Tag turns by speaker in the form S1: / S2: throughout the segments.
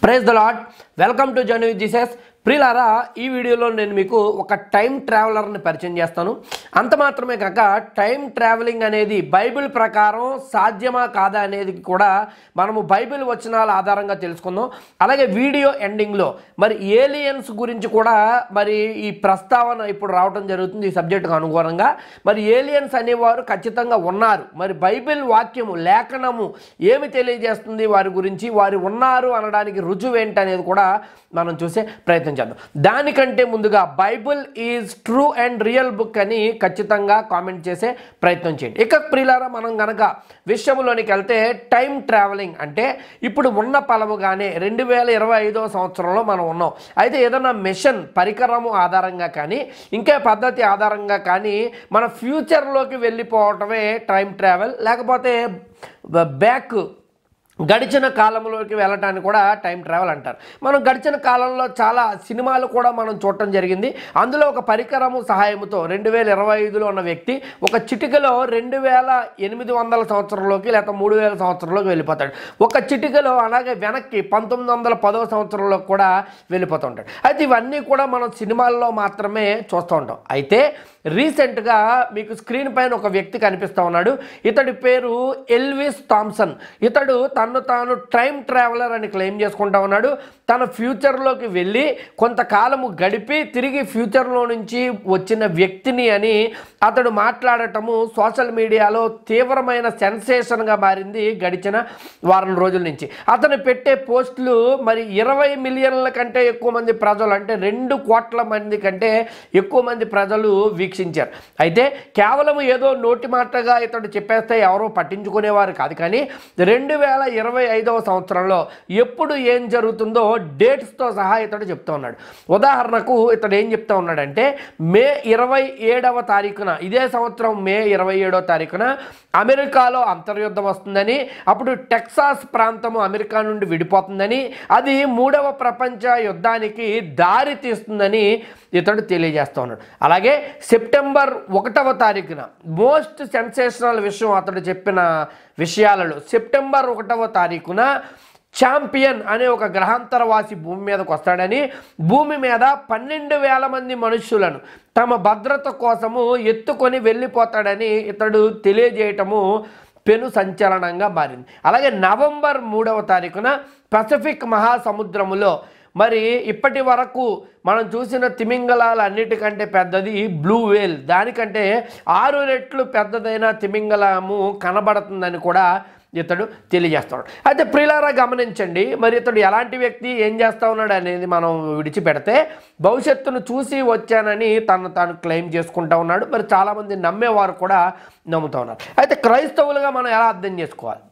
S1: Praise the Lord. Welcome to journey with Jesus. ప్రియులారా, ఈ వీడియోలో నేను మీకు ఒక టైం ట్రావెలర్ని పరిచయం చేస్తాను. అంత మాత్రమే కాక టైం ట్రావెలింగ్ అనేది బైబిల్ ప్రకారం సాధ్యమా కాదా అనేది కూడా మనము బైబిల్ వచనాల ఆధారంగా తెలుసుకుందాం. అలాగే వీడియో ఎండింగ్లో మరి ఏలియన్స్ గురించి కూడా మరి ఈ ప్రస్తావన ఇప్పుడు రావడం జరుగుతుంది. ఈ సబ్జెక్టుకు అనుగుణంగా మరి ఏలియన్స్ అనేవారు ఖచ్చితంగా ఉన్నారు. మరి బైబిల్ వాక్యము లేఖనము ఏమి తెలియజేస్తుంది వారి గురించి, వారు ఉన్నారు అనడానికి రుజువు ఏంటి అనేది కూడా మనం చూసే ప్రయత్నం చేద్దాం. దానికంటే ముందుగా Bible is true and real book అని ఖచ్చితంగా కామెంట్ చేసే ప్రయత్నం చేయండి. ఇక ప్రియులారా, మనం గనక విషయంలోనికి వెళ్తే టైం ట్రావెలింగ్ అంటే ఇప్పుడు ఉన్న పలముగానే 2025వ సంవత్సరంలో మనం ఉన్నాం. అయితే ఏదైనా మిషన్ పరికరము ఆధారంగా కానీ ఇంకే పద్ధతి ఆధారంగా కానీ మన ఫ్యూచర్లోకి వెళ్ళిపోవటమే టైం ట్రావెల్, లేకపోతే బ్యాక్ గడిచిన కాలంలోకి వెళ్ళటాన్ని కూడా టైం ట్రావెల్ అంటారు. మనం గడిచిన కాలంలో చాలా సినిమాలు కూడా మనం చూడటం జరిగింది. అందులో ఒక పరికరము సహాయంతో 2025లో ఉన్న వ్యక్తి ఒక చిటికలో 2800 సంవత్సరంలోకి లేకపోతే 3000 సంవత్సరంలోకి వెళ్ళిపోతాడు. ఒక చిటికలో అలాగే వెనక్కి 1910వ సంవత్సరంలో కూడా వెళ్ళిపోతూ ఉంటాడు. అయితే ఇవన్నీ కూడా మనం సినిమాల్లో మాత్రమే చూస్తూ ఉంటాం. అయితే రీసెంట్గా మీకు స్క్రీన్ పైన ఒక వ్యక్తి కనిపిస్తూ ఉన్నాడు. ఇతడి పేరు ఎల్విస్ థామ్సన్. ఇతడు తను తాను టైం ట్రావెలర్ అని క్లెయిమ్ చేసుకుంటా ఉన్నాడు. తన ఫ్యూచర్లోకి వెళ్ళి కొంతకాలము గడిపి తిరిగి ఫ్యూచర్లో నుంచి వచ్చిన వ్యక్తిని అని అతడు మాట్లాడటము సోషల్ మీడియాలో తీవ్రమైన సెన్సేషన్గా మారింది గడిచిన వారం రోజుల నుంచి. అతను పెట్టే పోస్టులు మరి 20 మిలియన్ల కంటే ఎక్కువ మంది ప్రజలు, అంటే 2 కోట్ల మంది కంటే ఎక్కువ మంది ప్రజలు వీక్షించారు. అయితే కేవలం ఏదో నోటి మాటగా ఇతడు చెప్పేస్తే ఎవరో పట్టించుకునేవారు కాదు. కానీ 2025వ సంవత్సరంలో ఎప్పుడు ఏం జరుగుతుందో డేట్స్తో సహా ఇతడు చెప్తూ ఉన్నాడు. ఉదాహరణకు ఇతడు ఏం చెప్తా ఉన్నాడంటే మే 27వ తారీఖున, ఇదే సంవత్సరం మే 27వ తారీఖున అమెరికాలో అంతర్యుద్ధం వస్తుందని, అప్పుడు టెక్సాస్ ప్రాంతము అమెరికా నుండి విడిపోతుందని, అది 3వ ప్రపంచ యుద్ధానికి దారి తీస్తుందని ఇతడు తెలియజేస్తూ ఉన్నాడు. అలాగే సెప్టెంబర్ 1వ తారీఖున మోస్ట్ సెన్సేషనల్ విషయం అతడు చెప్పిన విషయాలలో సెప్టెంబర్ 1వ తారీఖున ఛాంపియన్ అనే ఒక గ్రహాంతరవాసి భూమి మీదకు వస్తాడని, భూమి మీద 12,000 మంది మనుషులను తమ భద్రత కోసము ఎత్తుకొని వెళ్ళిపోతాడని ఇతడు తెలియజేయటము పెను సంచలనంగా మారింది. అలాగే నవంబర్ 3వ తారీఖున పసిఫిక్ మహాసముద్రములో మరి ఇప్పటి వరకు మనం చూసిన తిమింగలాలు అన్నిటికంటే పెద్దది బ్లూ వేల్, దానికంటే 6 రెట్లు పెద్దదైన తిమింగలము కనబడుతుందని కూడా ఇతడు తెలియజేస్తాడు. అయితే ప్రియులారా గమనించండి, మరి ఇతడు ఎలాంటి వ్యక్తి, ఏం చేస్తూ ఉన్నాడు అనేది మనం విడిచిపెడితే భవిష్యత్తును చూసి వచ్చానని తను తాను క్లెయిమ్ చేసుకుంటూ ఉన్నాడు. మరి చాలామంది నమ్మేవారు కూడా నమ్ముతూ ఉన్నారు. అయితే క్రైస్తవులుగా మనం ఎలా అర్థం చేసుకోవాలి?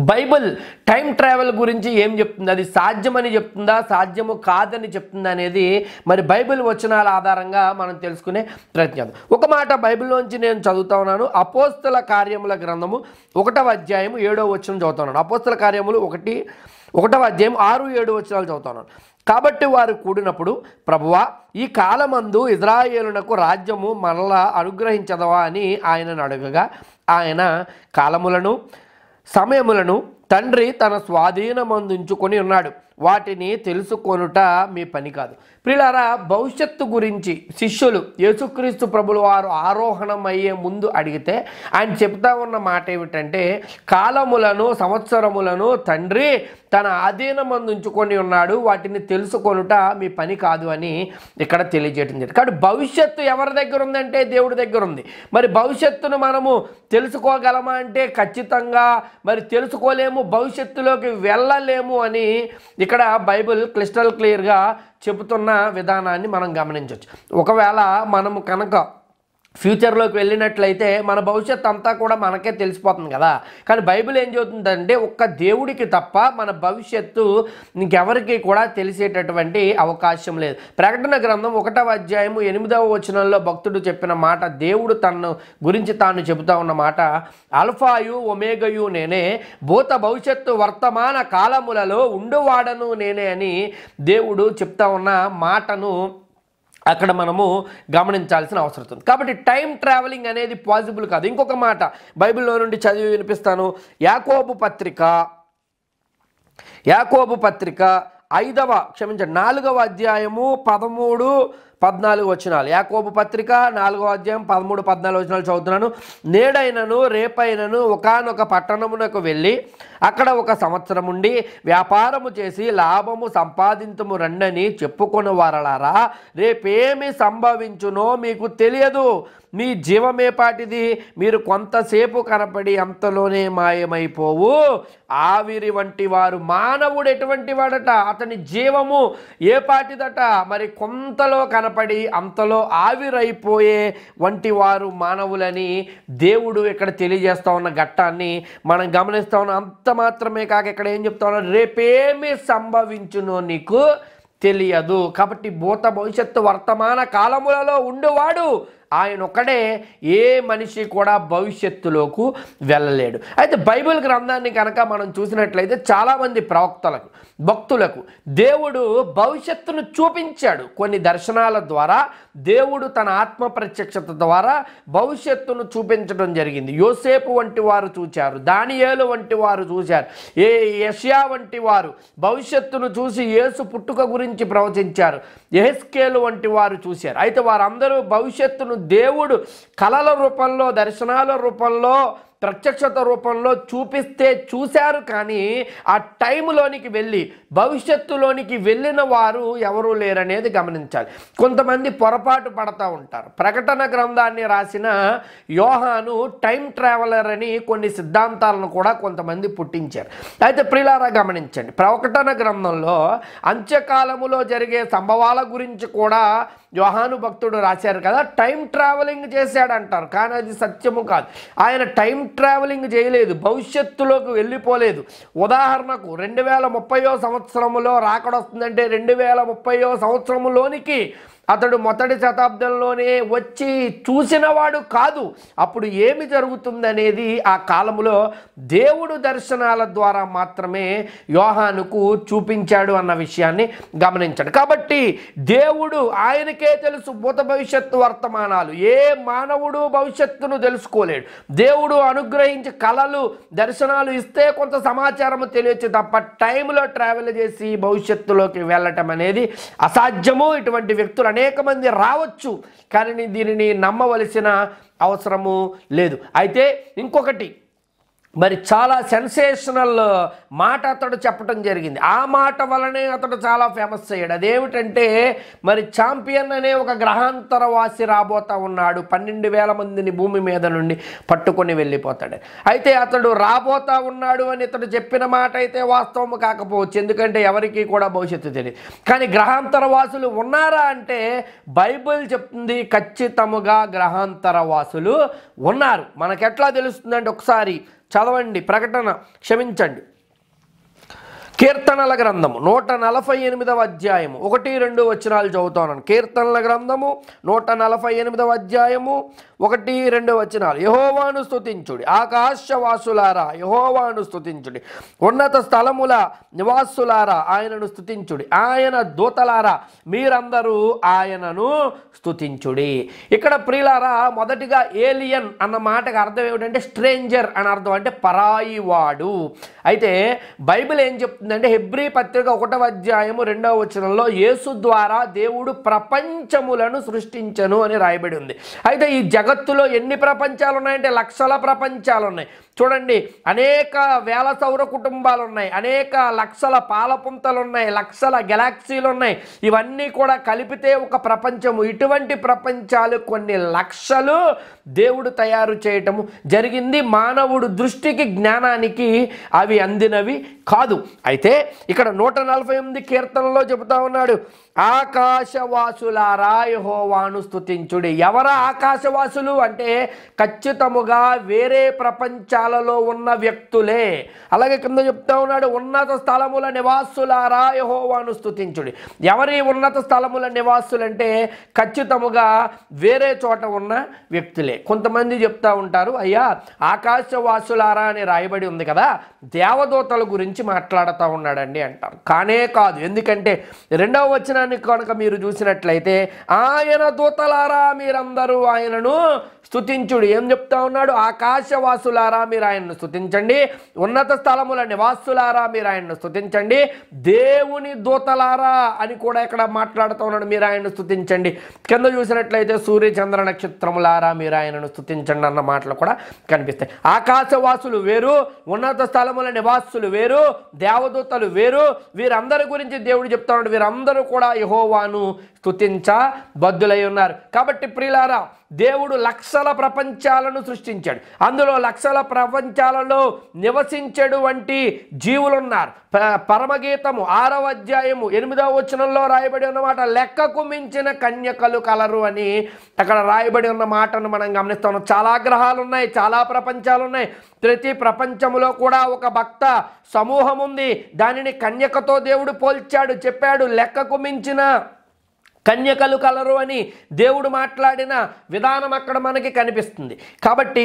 S1: బైబిల్ టైం ట్రావెల్ గురించి ఏం చెప్తుంది? అది సాధ్యమని చెప్తుందా, సాధ్యము కాదని చెప్తుందా అనేది మరి బైబిల్ వచనాల ఆధారంగా మనం తెలుసుకునే ప్రయత్నం. ఒక మాట బైబిల్లోంచి నేను చదువుతా ఉన్నాను. అపోస్తల కార్యముల గ్రంథము 1వ అధ్యాయం 7వ వచనం చదువుతున్నాను. అపోస్తల కార్యములు 1వ అధ్యాయం 6-7 వచనాలు చదువుతున్నాను. కాబట్టి వారు కూడినప్పుడు, ప్రభువా, ఈ కాలమందు ఇజ్రాయేలునకు రాజ్యము మరలా అనుగ్రహించదవా అని ఆయనను అడగగా, ఆయన కాలములను సమయములను తండ్రి తన స్వాధీనమందుంచుకొని ఉన్నాడు, వాటిని తెలుసుకొనుట మీ పని కాదు. ప్రియులారా, భవిష్యత్తు గురించి శిష్యులు యేసుక్రీస్తు ప్రభుల వారు ఆరోహణం అయ్యే ముందు అడిగితే ఆయన చెప్తా ఉన్న మాట ఏమిటంటే కాలములను సంవత్సరములను తండ్రి తన ఆధీనమందు ఉంచుకొని ఉన్నాడు, వాటిని తెలుసుకొనుట మీ పని కాదు అని ఇక్కడ తెలియజేయడం జరిగింది. కాబట్టి భవిష్యత్తు ఎవరి దగ్గర ఉందంటే దేవుడి దగ్గర ఉంది. మరి భవిష్యత్తును మనము తెలుసుకోగలమా అంటే ఖచ్చితంగా మరి తెలుసుకోలేము, భవిష్యత్తులోకి వెళ్ళలేము అని ఇక్కడ బైబిల్ క్రిస్టల్ క్లియర్గా చెబుతున్న విధానాన్ని మనం గమనించవచ్చు. ఒకవేళ మనము కనుక ఫ్యూచర్లోకి వెళ్ళినట్లయితే మన భవిష్యత్తు అంతా కూడా మనకే తెలిసిపోతుంది కదా. కానీ బైబిల్ ఏం చెబుతుందంటే ఒక్క దేవుడికి తప్ప మన భవిష్యత్తు ఇంకెవరికి కూడా తెలిసేటటువంటి అవకాశం లేదు. ప్రకటన గ్రంథం 1వ అధ్యాయం 8వ వచనంలో భక్తుడు చెప్పిన మాట, దేవుడు తన గురించి తాను చెబుతా ఉన్న మాట, అల్ఫాయు ఒమేగయు నేనే, భూత భవిష్యత్తు వర్తమాన కాలములలో ఉండువాడను నేనే అని దేవుడు చెప్తా ఉన్న మాటను అక్కడ మనము గమనించాల్సిన అవసరం ఉంది. కాబట్టి టైం ట్రావెలింగ్ అనేది పాసిబుల్ కాదు. ఇంకొక మాట బైబిల్లో నుండి చదివి వినిపిస్తాను. యాకోబు పత్రిక 4వ అధ్యాయము 13-14 వచనాలు. యాకోబు పత్రిక 4వ అధ్యాయం 13-14 వచనాలు చదువుతున్నాను. నేడైనను రేపైనను ఒకానొక పట్టణమునకు వెళ్ళి అక్కడ 1 సంవత్సరం ఉండి వ్యాపారము చేసి లాభము సంపాదించుము రండని చెప్పుకున్న వారలారా, రేపేమి సంభవించునో మీకు తెలియదు. మీ జీవమేపాటిది, మీరు కొంతసేపు కనపడి అంతలోనే మాయమైపోవు ఆవిరి వంటి వారు. మానవుడు ఎటువంటి వాడట? అతని జీవము ఏ పాటిదట? మరి కొంతలో కనపడి అంతలో ఆవిరైపోయే వంటి వారు మానవులని దేవుడు ఇక్కడ తెలియజేస్తా ఉన్న ఘట్టాన్ని మనం గమనిస్తా ఉన్నాం. అంత మాత్రమే కాక ఇక్కడ ఏం చెప్తా ఉన్నారు? రేపేమి సంభవించునో నీకు తెలియదు. కాబట్టి భూత భవిష్యత్తు వర్తమాన కాలములలో ఉండువాడు ఆయన ఒక్కడే. ఏ మనిషి కూడా భవిష్యత్తులోకి వెళ్ళలేడు. అయితే బైబిల్ గ్రంథాన్ని కనుక మనం చూసినట్లయితే చాలామంది ప్రవక్తలకు, భక్తులకు దేవుడు భవిష్యత్తును చూపించాడు. కొన్ని దర్శనాల ద్వారా దేవుడు తన ఆత్మ ప్రత్యక్షత ద్వారా భవిష్యత్తును చూపించడం జరిగింది. యోసేపు వంటి వారు చూశారు, దానియేలు వంటి వారు చూశారు, యెషయా వంటి వారు భవిష్యత్తును చూసి యేసు పుట్టుక గురించి ప్రవచించారు, యెహెజ్కేలు వంటి వారు చూశారు. అయితే వారందరూ భవిష్యత్తును దేవుడు కలల రూపంలో, దర్శనాల రూపంలో, ప్రత్యక్షత రూపంలో చూపిస్తే చూశారు. కానీ ఆ టైంలోనికి వెళ్ళి భవిష్యత్తులోనికి వెళ్ళిన వారు ఎవరూ లేరనేది గమనించాలి. కొంతమంది పొరపాటు పడతా ఉంటారు. ప్రకటన గ్రంథాన్ని రాసిన యోహాను టైం ట్రావెలర్ అని కొన్ని సిద్ధాంతాలను కూడా కొంతమంది పుట్టించారు. అయితే ప్రియులారా గమనించండి, ప్రకటన గ్రంథంలో అంత్యకాలములో జరిగే సంభవాల గురించి కూడా యోహాను భక్తుడు రాశారు కదా. టైం ట్రావెలింగ్ చేశాడంటారు, కానీ అది సత్యము కాదు. ఆయన టైం ట్రావెలింగ్ చేయలేదు, భవిష్యత్తులోకి వెళ్ళిపోలేదు. ఉదాహరణకు 2030వ సంవత్సరంలో రాకడొస్తుందంటే 2030వ సంవత్సరంలోనికి అతడు మొదటి శతాబ్దంలోనే వచ్చి చూసినవాడు కాదు. అప్పుడు ఏమి జరుగుతుందనేది ఆ కాలంలో దేవుడు దర్శనాల ద్వారా మాత్రమే యోహానుకు చూపించాడు అన్న విషయాన్ని గమనించండి. కాబట్టి దేవుడు ఆయనకే తెలుసు భూత భవిష్యత్తు వర్తమానాలు. ఏ మానవుడు భవిష్యత్తును తెలుసుకోలేడు. దేవుడు అనుగ్రహించి కళలు, దర్శనాలు ఇస్తే కొంత సమాచారము తెలియచ్చు తప్ప టైంలో ట్రావెల్ చేసి భవిష్యత్తులోకి వెళ్ళటం అనేది అసాధ్యము. ఇటువంటి వ్యక్తులు అనేక మంది రావచ్చు, కానీ దీనిని నమ్మవలసిన అవసరము లేదు. అయితే ఇంకొకటి, మరి చాలా సెన్సేషనల్ మాట అతడు చెప్పడం జరిగింది. ఆ మాట వలనే అతడు చాలా ఫేమస్ అయ్యాడు. అదేమిటంటే, మరి ఛాంపియన్ అనే ఒక గ్రహాంతరవాసి రాబోతా ఉన్నాడు. 12,000 మందిని భూమి మీద నుండి పట్టుకొని వెళ్ళిపోతాడు. అయితే అతడు రాబోతా ఉన్నాడు అని ఇతడు చెప్పిన మాట అయితే వాస్తవం కాకపోవచ్చు, ఎందుకంటే ఎవరికి కూడా భవిష్యత్తు తెలియదు. కానీ గ్రహాంతరవాసులు ఉన్నారా అంటే బైబిల్ చెప్తుంది ఖచ్చితముగా గ్రహాంతరవాసులు ఉన్నారు. మనకెట్లా తెలుస్తుందంటే ఒకసారి చదవండి, క్షమించండి, కీర్తనల గ్రంథము 148వ అధ్యాయము 1-2 వచనాలు చదువుతాను. కీర్తనల గ్రంథము 148వ అధ్యాయము 1-2 వచనాలు. యెహోవాను స్తుతించుడి, ఆకాశవాసులారా యెహోవాను స్తుతించుడి, ఉన్నత స్థలముల నివాసులారా ఆయనను స్తుతించుడి, ఆయన దూతలారా మీరందరూ ఆయనను స్తుతించుడి. ఇక్కడ ప్రియులారా మొదటిగా ఏలియన్ అన్న మాటకు అర్థం ఏమిటంటే స్ట్రేంజర్ అని అర్థం, అంటే పరాయి వాడు. అయితే బైబిల్ ఏం చెప్తుందంటే హెబ్రీ పత్రిక 1వ అధ్యాయము 2వ వచనంలో యేసు ద్వారా దేవుడు ప్రపంచములను సృష్టించను అని రాయబడి ఉంది. అయితే ఈ జగత్తులో ఎన్ని ప్రపంచాలు ఉన్నాయంటే లక్షల ప్రపంచాలు ఉన్నాయి. చూడండి, అనేక వేల సౌర కుటుంబాలు ఉన్నాయి, అనేక లక్షల పాలపుంతలు ఉన్నాయి, లక్షల గెలాక్సీలు ఉన్నాయి. ఇవన్నీ కూడా కలిపితే ఒక ప్రపంచము. ఇటువంటి ప్రపంచాలు కొన్ని లక్షలు దేవుడు తయారు చేయటము జరిగింది. మానవుడు దృష్టికి, జ్ఞానానికి అవి అందినవి కాదు. అయితే ఇక్కడ 148 కీర్తనలో చెబుతా ఉన్నాడు, ఆకాశవాసులారా యెహోవాను స్తుతించుడి. ఎవరా ఆకాశవాసులు అంటే ఖచ్చితముగా వేరే ప్రపంచాలలో ఉన్న వ్యక్తులే. అలాగే కింద చెప్తా ఉన్నాడు, ఉన్నత స్థలముల నివాసులారా యెహోవాను స్తుతించుడి. ఎవరి ఉన్నత స్థలముల నివాసులు అంటే ఖచ్చితముగా వేరే చోట ఉన్న వ్యక్తులే. కొంతమంది చెప్తా ఉంటారు, అయ్యా ఆకాశవాసులారా అని రాయబడి ఉంది కదా, దేవదూతల గురించి మాట్లాడుతూ ఉన్నాడండి అంటారు. కానే కాదు. ఎందుకంటే 2వ వచనాన్ని కనుక మీరు చూసినట్లయితే ఆయన దూతలారా మీరందరూ ఆయనను స్తుతించుడు. ఏం చెప్తా ఉన్నాడు? ఆకాశవాసులారా మీరు ఆయన్ను స్తుతించండి, ఉన్నత స్థలముల నివాసులారా మీరు ఆయన్ను స్తుతించండి, దేవుని దూతలారా అని కూడా ఇక్కడ మాట్లాడుతూ ఉన్నాడు, మీరు ఆయన్ను స్తుతించండి. కింద చూసినట్లయితే సూర్య చంద్ర నక్షత్రములారా మీరు ఆయనను స్తుతించండి అన్న మాటలు కూడా కనిపిస్తాయి. ఆకాశవాసులు వేరు, ఉన్నత స్థలముల నివాసులు వేరు, దేవదూతలు వేరు. వీరందరి గురించి దేవుడు చెప్తా ఉన్నాడు, వీరందరూ కూడా యెహోవాను స్తుతించబద్దులై ఉన్నారు. కాబట్టి ప్రియులారా, దేవుడు లక్షల ప్రపంచాలను సృష్టించాడు. అందులో లక్షల ప్రపంచాలలో నివసించేటువంటి జీవులున్నారు. పరమగీతము 6వ అధ్యాయము 8వ వచనంలో రాయబడి ఉన్నమాట, లెక్కకు మించిన కన్యకలు కలరు అని అక్కడ రాయబడి ఉన్న మాటను మనం గమనిస్తాం. చాలా గ్రహాలు ఉన్నాయి, చాలా ప్రపంచాలు ఉన్నాయి. ప్రతి ప్రపంచంలో కూడా ఒక భక్త సమూహం ఉంది. దానిని కన్యకతో దేవుడు పోల్చాడు, చెప్పాడు లెక్కకు మించిన కన్యకలు కలరు అని దేవుడు మాట్లాడిన విధానం అక్కడ మనకి కనిపిస్తుంది. కాబట్టి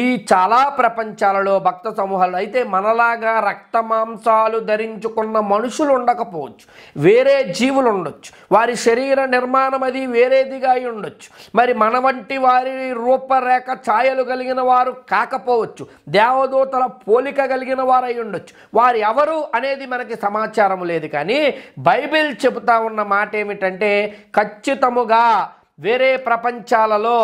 S1: ఈ చాలా ప్రపంచాలలో భక్త సమూహాలు అయితే మనలాగా రక్త మాంసాలు ధరించుకున్న మనుషులు ఉండకపోవచ్చు, వేరే జీవులు ఉండొచ్చు, వారి శరీర నిర్మాణం అది వేరేదిగా అయి ఉండొచ్చు. మరి మన వంటి వారి రూపరేఖ ఛాయలు కలిగిన వారు కాకపోవచ్చు, దేవదూతల పోలిక కలిగిన వారు అయి ఉండొచ్చు. వారు ఎవరు అనేది మనకి సమాచారం లేదు. కానీ బైబిల్ చెబుతా ఉన్న మాట ఏమిటంటే, ఖచ్చితముగా వేరే ప్రపంచాలలో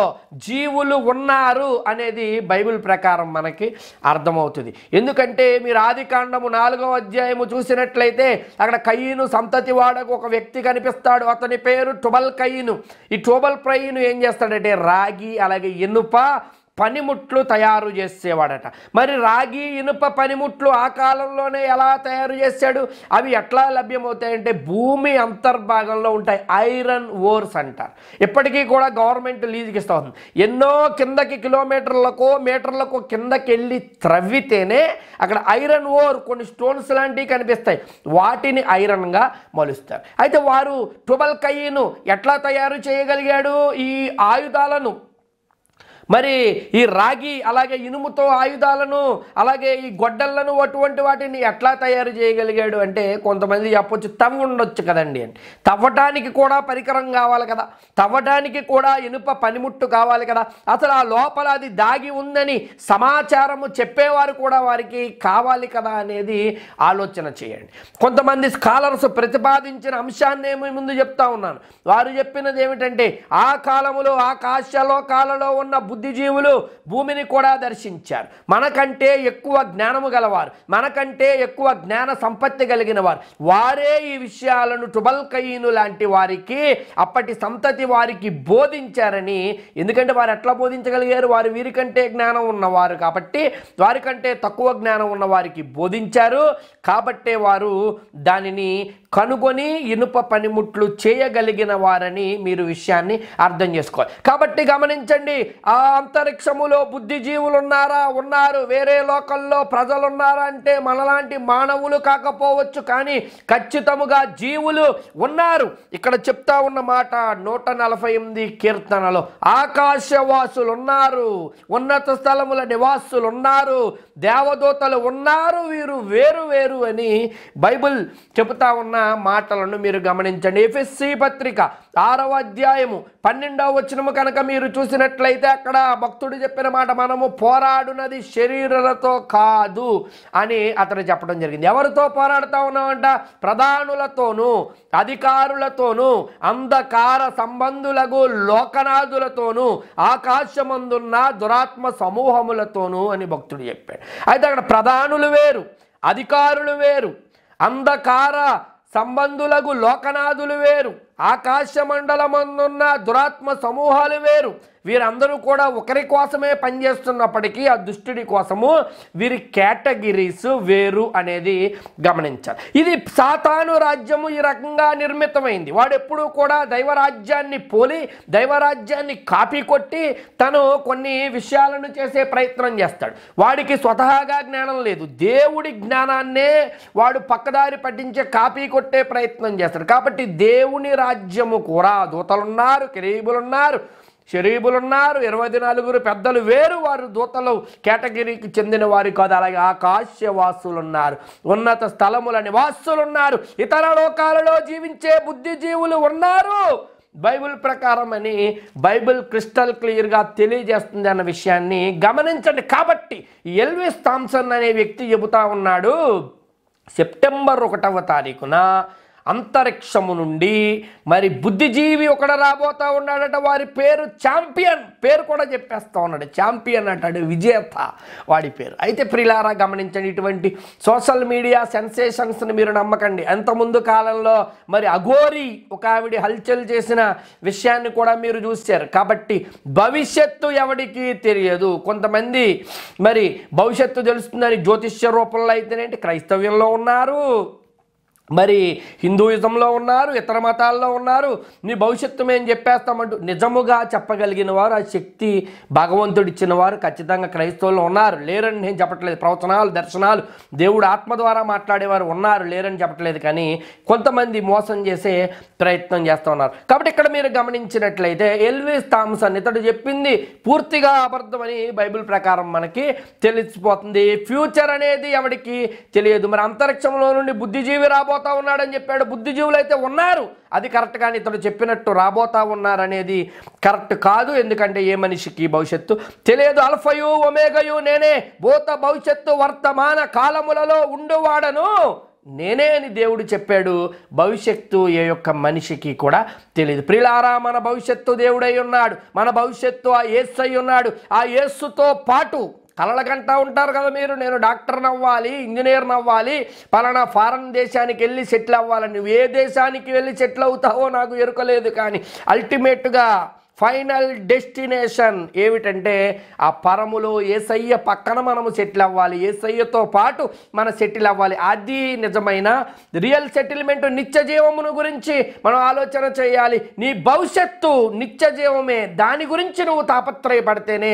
S1: జీవులు ఉన్నారు అనేది బైబిల్ ప్రకారం మనకి అర్థమవుతుంది. ఎందుకంటే మీరు ఆదికాండము 4వ అధ్యాయము చూసినట్లయితే అక్కడ కయీను సంతతి వాడకు ఒక వ్యక్తి కనిపిస్తాడు. అతని పేరు టుబల్ కయీను. ఈ టుబల్ కయీను ఏం చేస్తాడంటే రాగి అలాగే ఇనుప పనిముట్లు తయారు చేసేవాడట. మరి రాగి ఇనుప పనిముట్లు ఆ కాలంలోనే ఎలా తయారు చేశాడు? అవి ఎట్లా లభ్యమవుతాయంటే భూమి అంతర్భాగంలో ఉంటాయి, ఐరన్ ఓర్స్ అంటారు. ఇప్పటికీ కూడా గవర్నమెంట్ లీజుకి ఇస్తూ ఉంది. ఎన్నో కిందకి కిలోమీటర్లకో మీటర్లకో కిందకి వెళ్ళి త్రవ్వితేనే అక్కడ ఐరన్ ఓర్ కొన్ని స్టోన్స్ లాంటివి కనిపిస్తాయి, వాటిని ఐరన్గా మలుస్తారు. అయితే వారు టుబల్ కయీను ఎట్లా తయారు చేయగలిగాడు ఈ ఆయుధాలను? మరి ఈ రాగి అలాగే ఇనుముతో ఆయుధాలను అలాగే ఈ గొడ్డళ్లను అటువంటి వాటిని ఎట్లా తయారు చేయగలిగాడు అంటే, కొంతమంది చెప్పొచ్చు తవ్వి ఉండొచ్చు కదండి అని. తవ్వటానికి కూడా పరికరం కావాలి కదా, తవ్వటానికి కూడా ఇనుప పనిముట్టు కావాలి కదా. అసలు ఆ లోపల అది దాగి ఉందని సమాచారము చెప్పేవారు కూడా వారికి కావాలి కదా అనేది ఆలోచన చేయండి. కొంతమంది స్కాలర్స్ ప్రతిపాదించిన అంశాన్ని ముందు చెప్తా ఉన్నాను. వారు చెప్పినది ఏమిటంటే, ఆ కాలములో ఆకాశలోకాలలో ఉన్న బుద్ధిజీవులు భూమిని కూడా దర్శించారు. మనకంటే ఎక్కువ జ్ఞానము గలవారు, మనకంటే ఎక్కువ జ్ఞాన సంపత్తి కలిగిన వారు, వారే ఈ విషయాలను టుబల్ కయీను లాంటి వారికి అప్పటి సంతతి వారికి బోధించారని. ఎందుకంటే వారు ఎట్లా బోధించగలిగారు? వారు వీరికంటే జ్ఞానం ఉన్నవారు కాబట్టి, వారికంటే తక్కువ జ్ఞానం ఉన్న వారికి బోధించారు. కాబట్టే వారు దానిని కనుగొని ఇనుప పనిముట్లు చేయగలిగిన వారని మీరు విషయాన్ని అర్థం చేసుకోవాలి. కాబట్టి గమనించండి, ఆ అంతరిక్షములో బుద్ధిజీవులు ఉన్నారా? ఉన్నారు. వేరే లోకల్లో ప్రజలు ఉన్నారా అంటే మనలాంటి మానవులు కాకపోవచ్చు, కానీ ఖచ్చితముగా జీవులు ఉన్నారు. ఇక్కడ చెప్తా ఉన్న మాట 148 కీర్తనలో ఆకాశవాసులు ఉన్నారు, ఉన్నత స్థలముల నివాసులు ఉన్నారు, దేవదూతలు ఉన్నారు, వీరు వేరు వేరు అని బైబిల్ చెబుతా ఉన్న మాటలను మీరు గమనించండి. ఎఫెసీ పత్రిక 6వ అధ్యాయము 12వ వచనము కనుక మీరు చూసినట్లయితే అక్కడ భక్తుడు చెప్పిన మాట, మనము పోరాడునది శరీరాలతో కాదు అని అతను చెప్పడం జరిగింది. ఎవరితో పోరాడుతూ ఉన్నామంట? ప్రధానులతోనూ అధికారులతోనూ అంధకార సంబంధులకు లోకనాథులతోనూ ఆకాశమందున్న దురాత్మ సమూహములతోనూ అని భక్తుడు చెప్పాడు. అయితే అక్కడ ప్రధానులు వేరు, అధికారులు వేరు, అంధకార సంబంధులకు లోకనాథులు వేరు, ఆకాశ మండలమందున్న దురాత్మ సమూహాలు వేరు. వీరందరూ కూడా ఒకరి కోసమే పనిచేస్తున్నప్పటికీ ఆ దుష్టుడి కోసము వీరి కేటగిరీస్ వేరు అనేది గమనించాలి. ఇది సాతాను రాజ్యము ఈ రకంగా నిర్మితమైంది. వాడు ఎప్పుడూ కూడా దైవరాజ్యాన్ని పోలి దైవరాజ్యాన్ని కాపీ కొట్టి తను కొన్ని విషయాలను చేసే ప్రయత్నం చేస్తాడు. వాడికి స్వతహాగా జ్ఞానం లేదు, దేవుడి జ్ఞానాన్నే వాడు పక్కదారి పట్టించే కాపీ కొట్టే ప్రయత్నం చేస్తాడు. కాబట్టి దేవుని రాజ్యము కూడా దూతలున్నారు, కెరూబులున్నారు, షెరీబులున్నారు, 24 పెద్దలు వేరు, వారు దూతలు కేటగిరీకి చెందిన వారు కాదు. అలాగే ఆకాశవాసులు ఉన్నారు, ఉన్నత స్థలముల నివాసులు ఉన్నారు, ఇతర లోకాలలో జీవించే బుద్ధిజీవులు ఉన్నారు. బైబిల్ ప్రకారం అని బైబిల్ క్రిస్టల్ క్లియర్గా తెలియజేస్తుంది అన్న విషయాన్ని గమనించండి. కాబట్టి ఎల్విస్ థామ్సన్ అనే వ్యక్తి చెబుతా ఉన్నాడు, సెప్టెంబర్ 1వ తారీఖున అంతరిక్షము నుండి మరి బుద్ధిజీవి ఒకడు రాబోతా ఉన్నాడట. వారి పేరు ఛాంపియన్, పేరు కూడా చెప్పేస్తా ఉన్నాడు, ఛాంపియన్ అంటాడు, విజేత వాడి పేరు. అయితే ప్రియులారా గమనించండి, ఇటువంటి సోషల్ మీడియా సెన్సేషన్స్ని మీరు నమ్మకండి. అంత ముందు కాలంలో మరి అఘోరి ఒక ఆవిడ హల్చల్ చేసిన విషయాన్ని కూడా మీరు చూశారు. కాబట్టి భవిష్యత్తు ఎవడికి తెలియదు. కొంతమంది మరి భవిష్యత్తు తెలుస్తుందని జ్యోతిష్య రూపంలో అయితేనేంటి క్రైస్తవ్యంలో ఉన్నారు, మరి హిందూయిజంలో ఉన్నారు, ఇతర మతాల్లో ఉన్నారు. నీ భవిష్యత్తు మేము చెప్పేస్తామంటూ నిజముగా చెప్పగలిగిన వారు, ఆ శక్తి భగవంతుడు ఇచ్చిన వారు ఖచ్చితంగా క్రైస్తవుల్లో ఉన్నారు. లేరని నేను చెప్పట్లేదు. ప్రవచనాలు, దర్శనాలు, దేవుడు ఆత్మ ద్వారా మాట్లాడేవారు ఉన్నారు, లేరని చెప్పట్లేదు. కానీ కొంతమంది మోసం చేసే ప్రయత్నం చేస్తూ ఉన్నారు. కాబట్టి ఇక్కడ మీరు గమనించినట్లయితే ఎల్విస్ థామ్సన్ ఇతడు చెప్పింది పూర్తిగా అబద్ధమని బైబిల్ ప్రకారం మనకి తెలిసిపోతుంది. ఫ్యూచర్ అనేది ఎవరికి తెలియదు. మరి అంతరిక్షంలో నుండి బుద్ధిజీవి రాబోతా ఉన్నాడని చెప్పాడు. బుద్ధిజీవులు అయితే ఉన్నారు, అది కరెక్ట్. కానీ ఇతడు చెప్పినట్టు రాబోతా ఉన్నారనేది కరెక్ట్ కాదు. ఎందుకంటే ఏ మనిషికి భవిష్యత్తు తెలియదు. అల్ఫయు ఒమేగయు నేనే, భూత భవిష్యత్తు వర్తమాన కాలములలో ఉండువాడను నేనే అని దేవుడు చెప్పాడు. భవిష్యత్తు ఏ యొక్క మనిషికి కూడా తెలియదు. ప్రియులారా, మన భవిష్యత్తు దేవుడై ఉన్నాడు, మన భవిష్యత్తు ఆ యేసు అయి ఉన్నాడు. ఆ యేసుతో పాటు కలలకంటా ఉంటారు కదా మీరు, నేను డాక్టర్ని అవ్వాలి, ఇంజనీర్ని అవ్వాలి, పలానా ఫారెన్ దేశానికి వెళ్ళి సెటిల్ అవ్వాలని. నువ్వు ఏ దేశానికి వెళ్ళి సెటిల్ అవుతావో నాకు ఎరుకలేదు. కానీ అల్టిమేట్గా ఫైనల్ డెస్టినేషన్ ఏమిటంటే ఆ పరములో యేసయ్య పక్కన మనము సెటిల్ అవ్వాలి, యేసయ్యతో పాటు మనం సెటిల్ అవ్వాలి. అది నిజమైన రియల్ సెటిల్మెంట్. నిత్య జీవమును గురించి మనం ఆలోచన చేయాలి. నీ భవిష్యత్తు నిత్య జీవమే, దాని గురించి నువ్వు తాపత్రయపడితేనే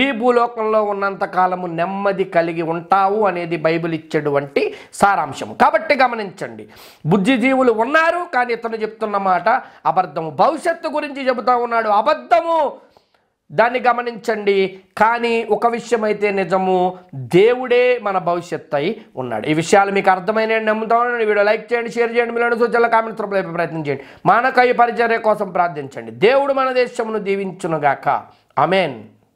S1: ఈ భూలోకంలో ఉన్నంత కాలము నెమ్మది కలిగి ఉంటావు అనేది బైబిల్ ఇచ్చేటువంటి సారాంశము. కాబట్టి గమనించండి, బుద్ధిజీవులు ఉన్నారు, కానీ ఇతను చెప్తున్న మాట అబద్ధము. భవిష్యత్తు గురించి చెబుతా ఉన్నాడు, అబద్ధము. దాన్ని గమనించండి. కానీ ఒక విషయం అయితే నిజము, దేవుడే మన భవిష్యత్తు అయి ఉన్నాడు. ఈ విషయాలు మీకు అర్థమైన నమ్ముతామని వీడియో లైక్ చేయండి, షేర్ చేయండి, మీలో సూచనలు కామెంట్స్ రూపంలో ప్రయత్నం చేయండి. మానవ పరిచర్య కోసం ప్రార్థించండి. దేవుడు మన దేశమును దీవించునుగాక. ఆమేన్.